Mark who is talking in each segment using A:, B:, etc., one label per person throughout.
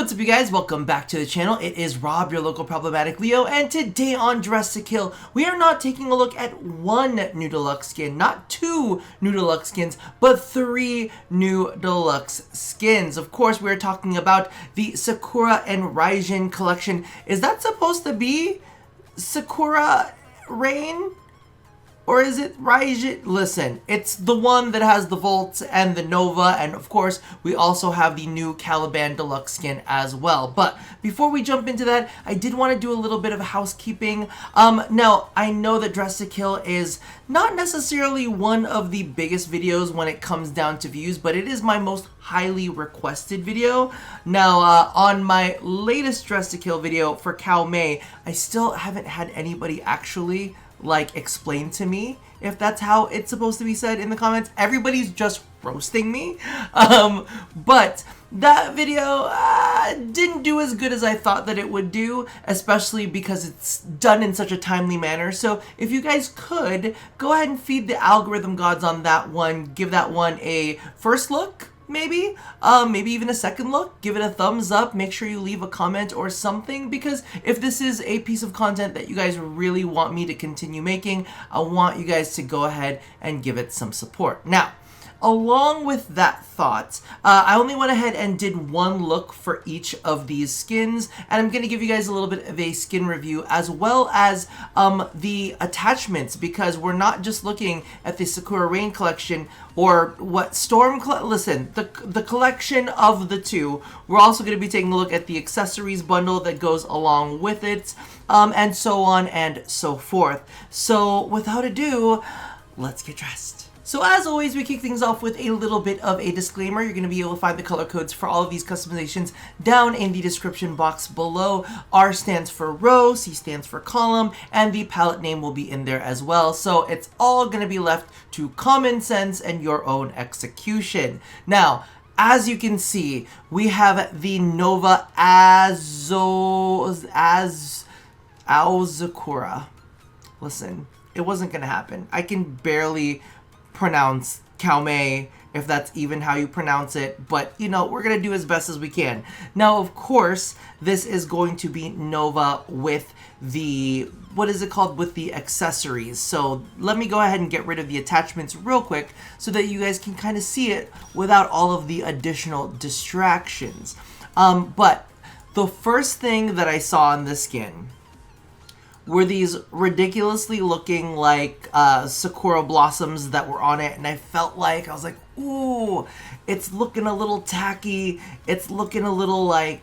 A: What's up, you guys? Welcome back to the channel. It is Rob, your local problematic Leo, and today on Dress to Kill, we are not taking a look at one new deluxe skin, not two new deluxe skins, but three new deluxe skins. Of course, we are talking about the Sakura and Raijin collection. Is that supposed to be Sakura Rain? Or is it Raijin? Listen, it's the one that has the Volts and the Nova, and of course, we also have the new Caliban Deluxe skin as well. But before we jump into that, I did want to do a little bit of housekeeping. Now, I know that Dress to Kill is not necessarily one of the biggest videos when it comes down to views, but it is my most highly requested video. Now, on my latest Dress to Kill video for Cal May, I still haven't had anybody actually explain to me if that's how it's supposed to be said in the comments. Everybody's just roasting me. But that video didn't do as good as I thought that it would do, especially because it's done in such a timely manner. So if you guys could go ahead and feed the algorithm gods on that one, give that one a first look, maybe even a second look, give it a thumbs up, make sure you leave a comment or something, because if this is a piece of content that you guys really want me to continue making, I want you guys to go ahead and give it some support. Now, along with that thought, I only went ahead and did one look for each of these skins, and I'm going to give you guys a little bit of a skin review as well as the attachments, because we're not just looking at the Sakura Rain collection or what Storm, listen, the collection of the two. We're also going to be taking a look at the accessories bundle that goes along with it, and so on and so forth. So without ado, let's get dressed. So as always, we kick things off with a little bit of a disclaimer. You're going to be able to find the color codes for all of these customizations down in the description box below. R stands for row, C stands for column, and the palette name will be in there as well. So it's all going to be left to common sense and your own execution. Now, as you can see, we have the Nova Aozakura. Listen, it wasn't going to happen. I can barely pronounce Kalme, if that's even how you pronounce it, but you know, we're gonna do as best as we can. Now, of course, this is going to be Nova with the, what is it called, with the accessories. So let me go ahead and get rid of the attachments real quick so that you guys can kind of see it without all of the additional distractions. But the first thing that I saw on this skin were these ridiculously looking Sakura blossoms that were on it, and I felt like, I was like, ooh, it's looking a little tacky, it's looking a little how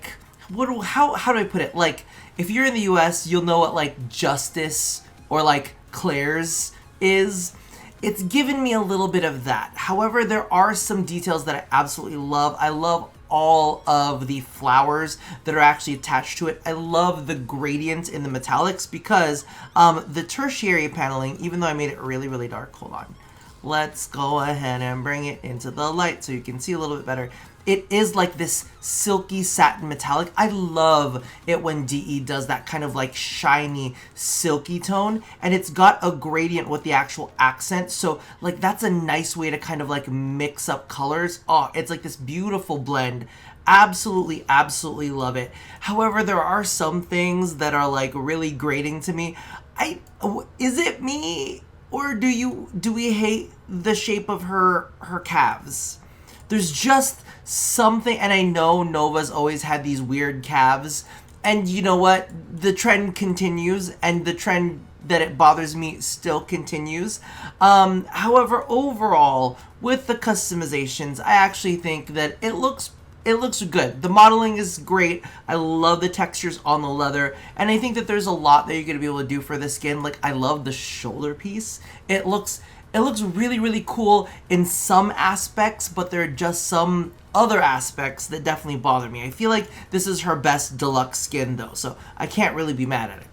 A: do I put it? Like, if you're in the US, you'll know what Justice or Claire's is. It's given me a little bit of that. However, there are some details that I absolutely love. I love all of the flowers that are actually attached to it. I love the gradient in the metallics because the tertiary paneling, even though I made it really, really dark, hold on. Let's go ahead and bring it into the light so you can see a little bit better. It is like this silky satin metallic. I love it when DE does that kind of shiny, silky tone, and it's got a gradient with the actual accent. So that's a nice way to kind of mix up colors. Oh, it's like this beautiful blend. Absolutely, absolutely love it. However, there are some things that are really grating to me. Is it me, or do we hate the shape of her calves? There's just something, and I know Nova's always had these weird calves, and you know what? The trend continues, and the trend that it bothers me still continues. However, overall, with the customizations, I actually think that it looks good. The modeling is great. I love the textures on the leather, and I think that there's a lot that you're going to be able to do for this skin. I love the shoulder piece. It looks really, really cool in some aspects, but there are just some other aspects that definitely bother me. I feel like this is her best deluxe skin though, so I can't really be mad at it.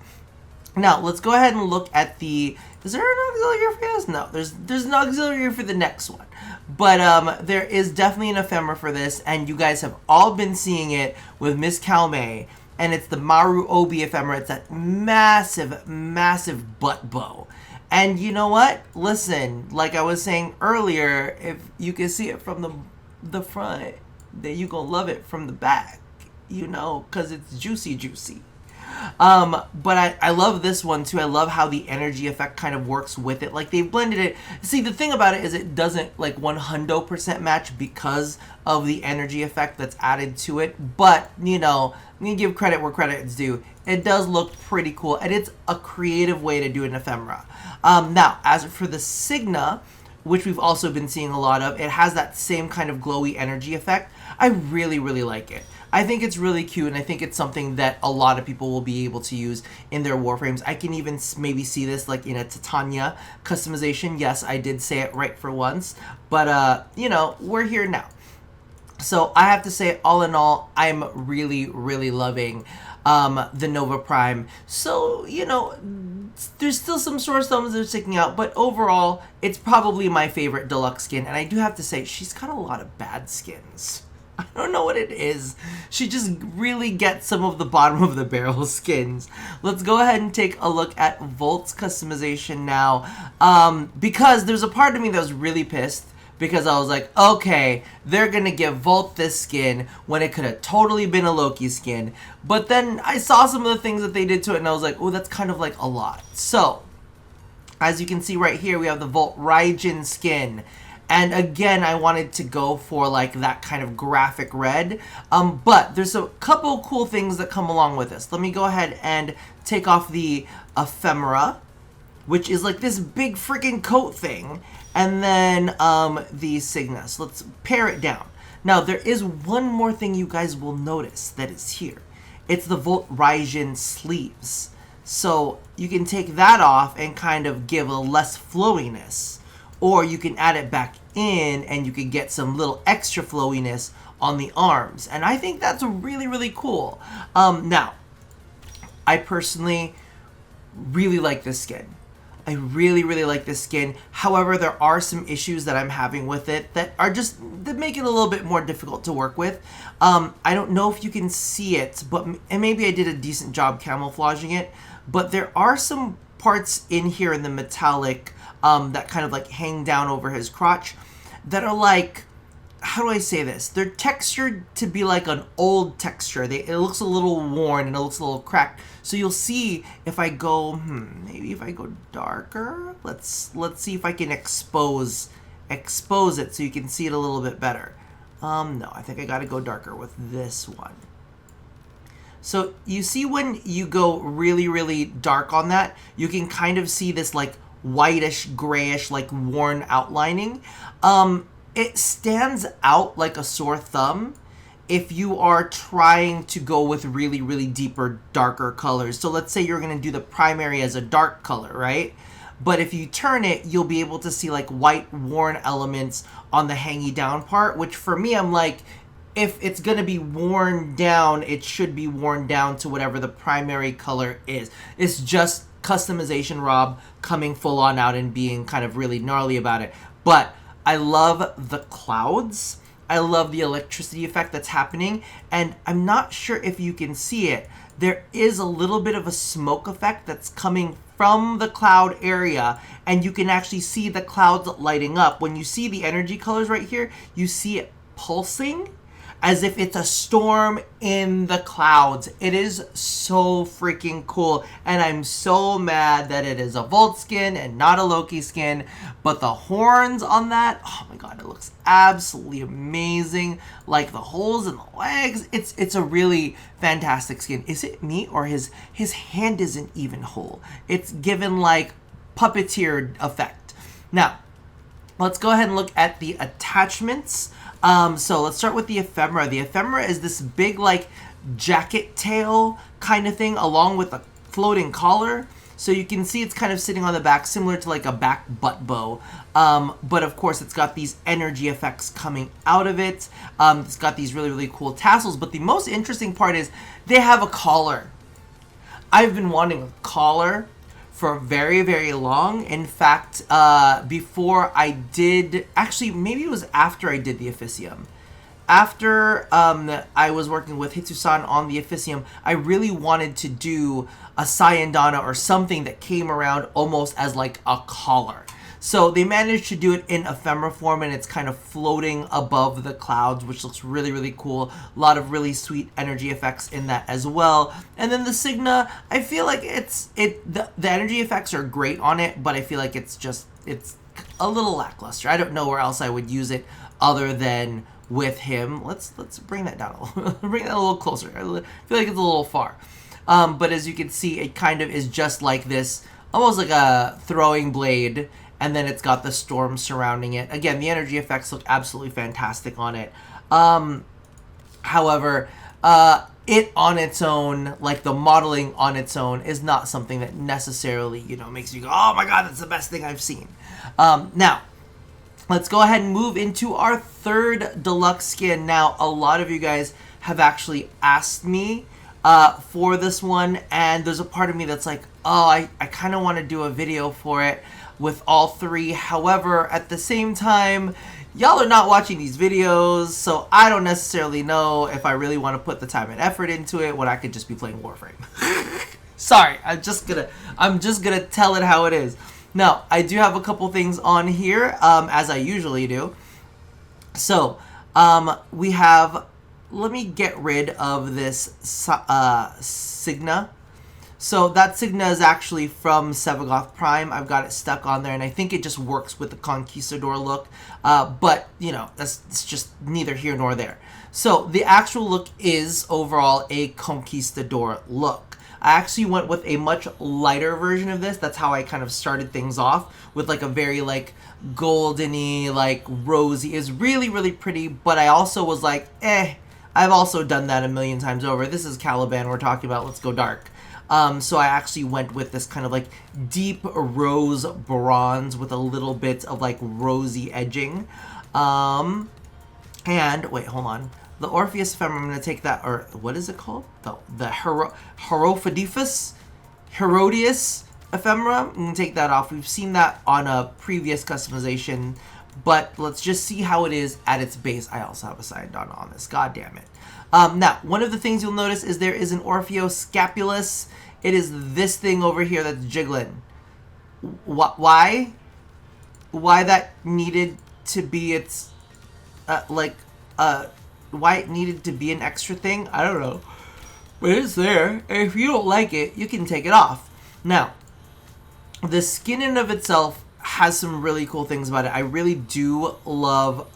A: Now, let's go ahead and look at the, is there an auxiliary for this? No, there's an auxiliary for the next one. But there is definitely an ephemera for this, and you guys have all been seeing it with Miss Kalme, and it's the Maru Obi ephemera. It's that massive, massive butt bow. And you know what? Listen, like I was saying earlier, if you can see it from the front, then you gonna love it from the back. you know, because it's juicy, juicy. But I love this one too. I love how the energy effect kind of works with it. Like they've blended it. See, the thing about it is it doesn't like 100% match because of the energy effect that's added to it. But, you know, I'm going to give credit where credit is due. It does look pretty cool, and it's a creative way to do an ephemera. Now, as for the Signa, which we've also been seeing a lot of, it has that same kind of glowy energy effect. I really, really like it. I think it's really cute, and I think it's something that a lot of people will be able to use in their Warframes. I can even maybe see this like in a Titania customization. Yes, I did say it right for once, but you know, we're here now. So I have to say, all in all, I'm really, really loving the Nova Prime. So, you know, there's still some sore thumbs that are sticking out, but overall, it's probably my favorite Deluxe skin. And I do have to say, she's got a lot of bad skins. I don't know what it is. She just really gets some of the bottom of the barrel skins. Let's go ahead and take a look at Volt's customization now. Because there's a part of me that was really pissed because I was like, okay, they're gonna give Volt this skin when it could have totally been a Loki skin. But then I saw some of the things that they did to it and I was like, oh, that's kind of like a lot. So, as you can see right here, we have the Volt Raijin skin. And again, I wanted to go for like that kind of graphic red. But there's a couple cool things that come along with this. Let me go ahead and take off the ephemera, which is like this big freaking coat thing. And then the Signa. So let's pare it down. Now, there is one more thing you guys will notice that is here. It's the Volt Raijin sleeves. So you can take that off and kind of give a less flowiness. Or you can add it back in and you can get some little extra flowiness on the arms. And I think that's really, really cool. Now, I personally really like this skin. I really, really like this skin. However, there are some issues that I'm having with it that are just, that make it a little bit more difficult to work with. I don't know if you can see it, and maybe I did a decent job camouflaging it, but there are some parts in here in the metallic that kind of like hang down over his crotch that are like, how do I say this? They're textured to be like an old texture. It looks a little worn and it looks a little cracked. So you'll see if I go, maybe if I go darker, let's see if I can expose it so you can see it a little bit better. No, I think I gotta go darker with this one. So you see when you go really, really dark on that, you can kind of see this like whitish, grayish, like worn outlining. It stands out like a sore thumb if you are trying to go with really, really deeper, darker colors. So let's say you're going to do the primary as a dark color, right? But if you turn it, you'll be able to see like white worn elements on the hangy down part, which for me, I'm like, if it's going to be worn down, it should be worn down to whatever the primary color is. It's just customization Rob coming full on out and being kind of really gnarly about it. But I love the clouds. I love the electricity effect that's happening. And I'm not sure if you can see it. There is a little bit of a smoke effect that's coming from the cloud area. And you can actually see the clouds lighting up. When you see the energy colors right here, you see it pulsing as if it's a storm in the clouds. It is so freaking cool, and I'm so mad that it is a Volt skin and not a Loki skin, but the horns on that, oh my god, it looks absolutely amazing. Like the holes in the legs, it's a really fantastic skin. Is it me, or his hand isn't even whole? It's given like puppeteered effect. Now, let's go ahead and look at the attachments. So let's start with the ephemera. The ephemera is this big like jacket tail kind of thing along with a floating collar. So you can see it's kind of sitting on the back, similar to like a back butt bow. But of course it's got these energy effects coming out of it. It's got these really, really cool tassels. But the most interesting part is they have a collar. I've been wanting a collar for very, very long. In fact, before I did, actually, maybe it was after I did the Officium. After I was working with Hitsu-san on the Officium, I really wanted to do a Sayandana or something that came around almost as like a collar. So they managed to do it in ephemera form, and it's kind of floating above the clouds, which looks really, really cool. A lot of really sweet energy effects in that as well. And then the Signa, I feel like the energy effects are great on it, but I feel like it's a little lackluster. I don't know where else I would use it other than with him. Let's bring that down a little. Bring that a little closer. I feel like it's a little far. But as you can see, it kind of is just like this, almost like a throwing blade, and then it's got the storm surrounding it. Again, the energy effects look absolutely fantastic on it. However, it on its own, like the modeling on its own, is not something that necessarily, makes you go, oh my god, that's the best thing I've seen. Now, let's go ahead and move into our third deluxe skin. Now, a lot of you guys have actually asked me for this one, and there's a part of me that's like, oh, I kind of want to do a video for it with all three. However, at the same time, y'all are not watching these videos, so I don't necessarily know if I really want to put the time and effort into it when I could just be playing Warframe. Sorry, I'm just gonna tell it how it is. Now, I do have a couple things on here, as I usually do. So, we have, let me get rid of this Signa. So that Signa is actually from Sevagoth Prime. I've got it stuck on there, and I think it just works with the Conquistador look. But, it's just neither here nor there. So the actual look is overall a Conquistador look. I actually went with a much lighter version of this. That's how I kind of started things off, with like a very like goldeny, like rosy. It's really, really pretty, but I also was like, I've also done that a million times over. This is Caliban we're talking about. Let's go dark. So I actually went with this kind of like deep rose bronze with a little bit of like rosy edging. And wait, hold on. The Orpheus ephemera, I'm going to take that, or what is it called? The Herodias ephemera. I'm going to take that off. We've seen that on a previous customization, but let's just see how it is at its base. I also have a side on this. God damn it. Now, one of the things you'll notice is there is an Orfeo scapulus. It is this thing over here that's jiggling. Why? Why that needed to be its, why it needed to be an extra thing, I don't know. But it's there, and if you don't like it, you can take it off. Now, the skin in and of itself has some really cool things about it. I really do love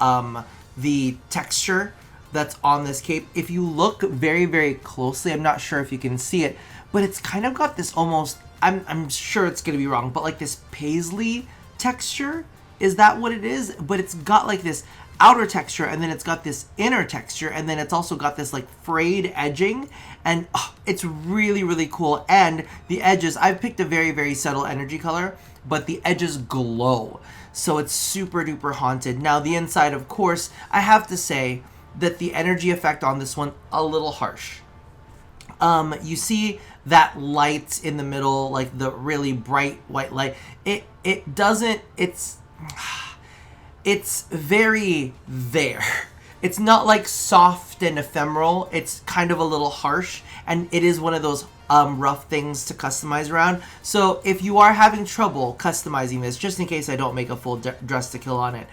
A: the texture that's on this cape. If you look very, very closely, I'm not sure if you can see it, but it's kind of got this almost, I'm sure it's going to be wrong, but like this paisley texture. Is that what it is? But it's got like this outer texture, and then it's got this inner texture, and then it's also got this like frayed edging, and it's really, really cool. And the edges, I've picked a very, very subtle energy color, but the edges glow, so it's super duper haunted. Now the inside, of course, I have to say that the energy effect on this one a little harsh. You see that light in the middle, like the really bright white light. It doesn't, it's very there. It's not like soft and ephemeral. It's kind of a little harsh, and it is one of those rough things to customize around. So if you are having trouble customizing this, just in case I don't make a full dress to kill on it,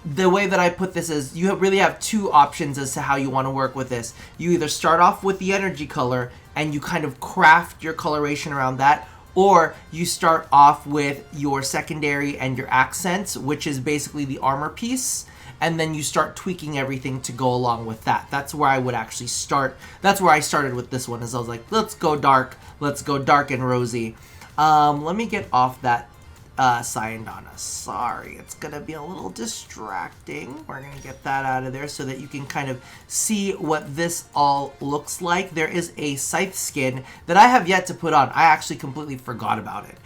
A: the way that I put this is you really have two options as to how you want to work with this. You either start off with the energy color and you kind of craft your coloration around that, or you start off with your secondary and your accents, which is basically the armor piece, and then you start tweaking everything to go along with that. That's where I would actually start. That's where I started with this one, is I was like, let's go dark and rosy. Let me get off that Syandana. Sorry, it's gonna be a little distracting. We're gonna get that out of there so that you can kind of see what this all looks like. There is a scythe skin that I have yet to put on. I actually completely forgot about it.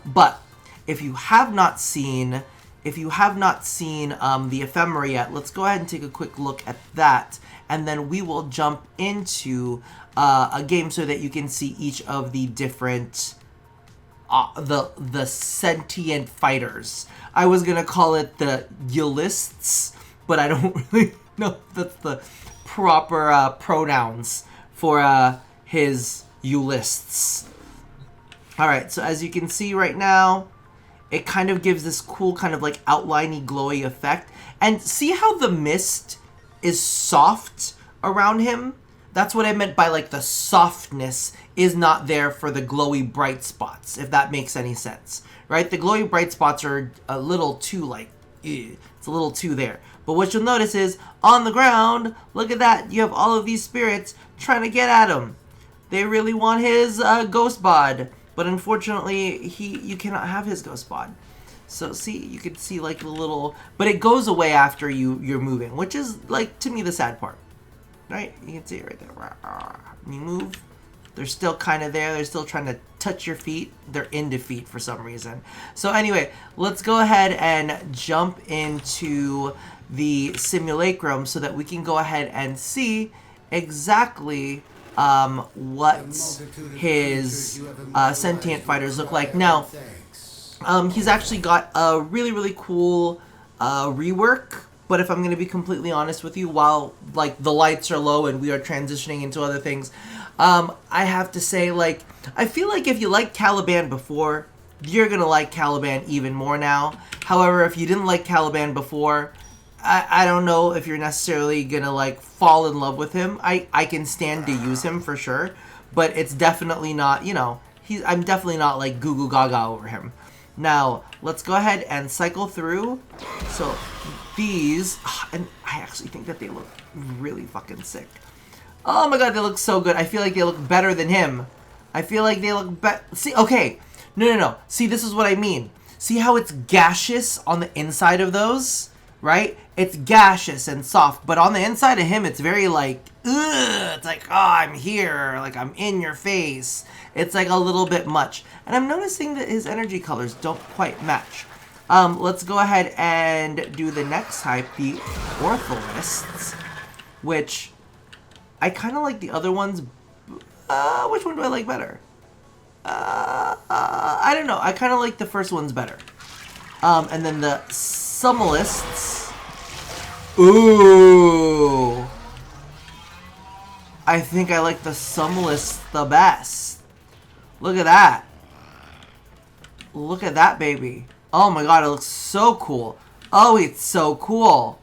A: But if you have not seen the ephemera yet, let's go ahead and take a quick look at that, and then we will jump into a game so that you can see each of the different the sentient fighters. I was gonna call it the Ulysses, but I don't really know if that's the proper pronouns for his Ulysses. Alright, so as you can see right now, it kind of gives this cool kind of like outliney, glowy effect. And see how the mist is soft around him? That's what I meant by like the softness is not there for the glowy bright spots, if that makes any sense, right? The glowy bright spots are a little too like, it's a little too there. But what you'll notice is on the ground, look at that, you have all of these spirits trying to get at him. They really want his ghost bod, but unfortunately you cannot have his ghost bod. So see, you can see like the little, but it goes away after you're moving, which is like to me the sad part. Right? You can see it right there. You move. They're still kind of there. They're still trying to touch your feet. They're in defeat for some reason. So anyway, let's go ahead and jump into the simulacrum so that we can go ahead and see exactly what his sentient fighters look like. Now, he's actually got a really, really cool rework. But if I'm going to be completely honest with you, while like the lights are low and we are transitioning into other things, I have to say, like, I feel like if you liked Caliban before, you're going to like Caliban even more now. However, if you didn't like Caliban before, I don't know if you're necessarily going to like fall in love with him. I can stand to use him for sure, but it's definitely not, you know, I'm definitely not like goo goo gaga over him. Now, let's go ahead and cycle through. So these, and I actually think that they look really fucking sick. Oh my god, they look so good. I feel like they look better than him. I feel like they look better. See, okay. No. See, this is what I mean. See how it's gaseous on the inside of those? Right? It's gaseous and soft, but on the inside of him, it's very like, ugh. It's like, oh, I'm here. Like, I'm in your face. It's like a little bit much. And I'm noticing that his energy colors don't quite match. Let's go ahead and do the next type, the Ortholists, which I kind of like the other ones. Which one do I like better? I don't know. I kind of like the first ones better. And then the Summalists. Ooh. I think I like the Summalists the best. Look at that. Look at that, baby. Oh my god, it looks so cool. Oh, it's so cool.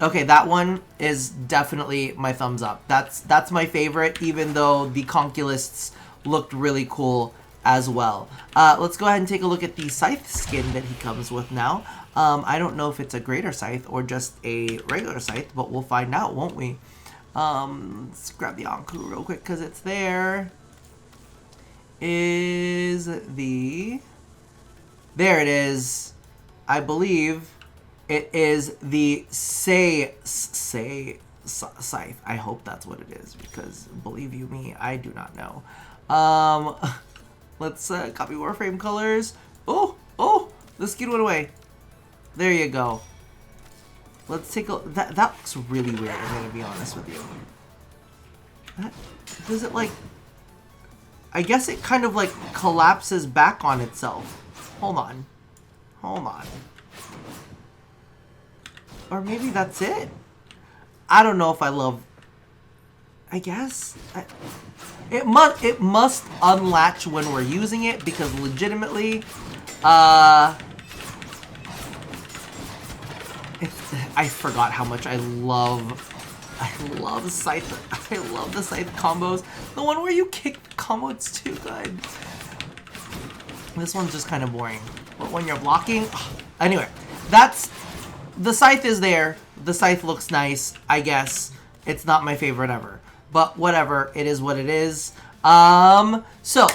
A: Okay, that one is definitely my thumbs up. That's my favorite, even though the Conquelists looked really cool as well. Let's go ahead and take a look at the Scythe skin that he comes with now. I don't know if it's a greater Scythe or just a regular Scythe, but we'll find out, won't we? Let's grab the Anku real quick because it's there. There it is. I believe it is the Scythe. I hope that's what it is, because believe you me, I do not know. Let's copy Warframe colors. Oh, the skin went away. There you go. Let's take a that looks really weird, I'm gonna be honest with you. Does it like, I guess it kind of like collapses back on itself. Hold on. Or maybe that's it. I don't know if I love, I guess it must unlatch when we're using it, because legitimately I forgot how much I love Scythe. I love the Scythe combos. The one where you kick the combo, it's too good. This one's just kind of boring. But when you're blocking, anyway, that's, the Scythe is there. The Scythe looks nice, I guess. It's not my favorite ever, but whatever, it is what it is. So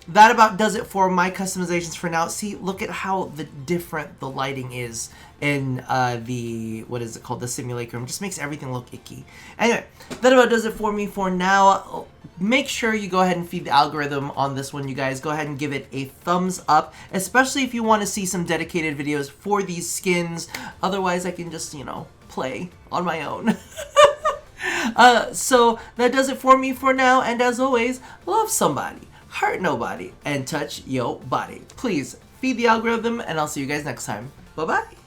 A: that about does it for my customizations for now. See, look at how different the lighting is in the, what is it called, the simulacrum. Just makes everything look icky. Anyway, that about does it for me for now. Make sure you go ahead and feed the algorithm on this one, you guys. Go ahead and give it a thumbs up, especially if you want to see some dedicated videos for these skins. Otherwise, I can just, you know, play on my own. So that does it for me for now. And as always, love somebody, hurt nobody, and touch yo body. Please feed the algorithm, and I'll see you guys next time. Bye-bye.